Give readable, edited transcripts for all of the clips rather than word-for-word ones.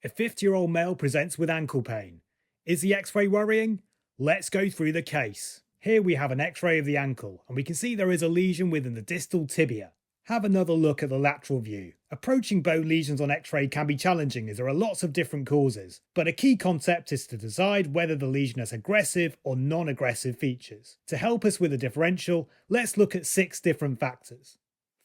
A 50-year-old male presents with ankle pain. Is the x-ray worrying? Let's go through the case. Here we have an x-ray of the ankle, and we can see there is a lesion within the distal tibia. Have another look at the lateral view. Approaching bone lesions on x-ray can be challenging as there are lots of different causes, but a key concept is to decide whether the lesion has aggressive or non-aggressive features. To help us with the differential, let's look at 6 different factors.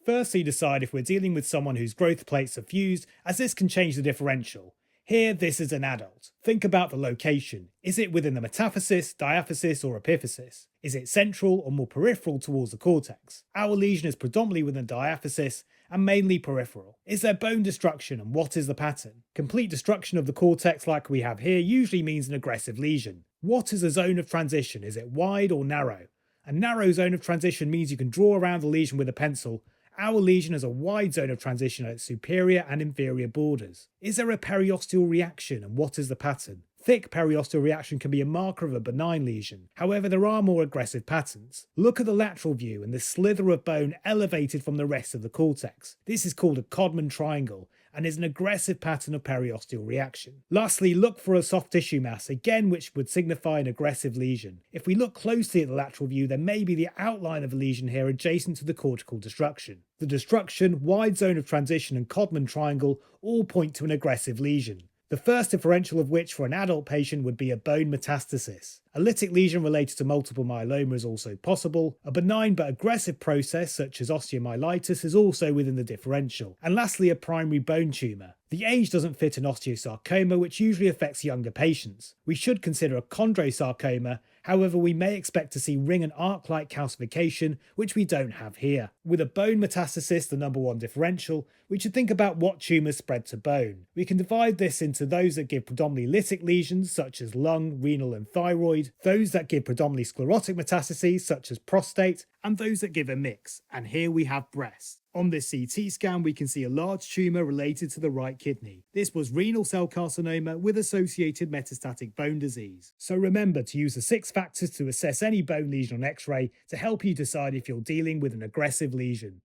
Firstly, decide if we're dealing with someone whose growth plates are fused, as this can change the differential. Here, this is an adult. Think about the location. Is it within the metaphysis, diaphysis, or epiphysis? Is it central or more peripheral towards the cortex? Our lesion is predominantly within diaphysis and mainly peripheral. Is there bone destruction, and what is the pattern? Complete destruction of the cortex like we have here usually means an aggressive lesion. What is a zone of transition? Is it wide or narrow? A narrow zone of transition means you can draw around the lesion with a pencil. Our lesion has a wide zone of transition at its superior and inferior borders. Is there a periosteal reaction, and what is the pattern? Thick periosteal reaction can be a marker of a benign lesion. However, there are more aggressive patterns. Look at the lateral view and the slither of bone elevated from the rest of the cortex. This is called a Codman triangle and is an aggressive pattern of periosteal reaction. Lastly, look for a soft tissue mass, again which would signify an aggressive lesion. If we look closely at the lateral view, there may be the outline of a lesion here adjacent to the cortical destruction. The destruction, wide zone of transition and Codman triangle all point to an aggressive lesion. The first differential of which for an adult patient would be a bone metastasis. A lytic lesion related to multiple myeloma is also possible. A benign but aggressive process such as osteomyelitis is also within the differential. And lastly, a primary bone tumour. The age doesn't fit an osteosarcoma, which usually affects younger patients. We should consider a chondrosarcoma, however we may expect to see ring and arc-like calcification, which we don't have here. With a bone metastasis, the number 1 differential, we should think about what tumours spread to bone. We can divide this into those that give predominantly lytic lesions such as lung, renal and thyroid, those that give predominantly sclerotic metastases such as prostate, and those that give a mix, and here we have breast. On this CT scan, we can see a large tumour related to the right kidney. This was renal cell carcinoma with associated metastatic bone disease. So remember to use the 6 factors to assess any bone lesion on X-ray to help you decide if you're dealing with an aggressive lesion.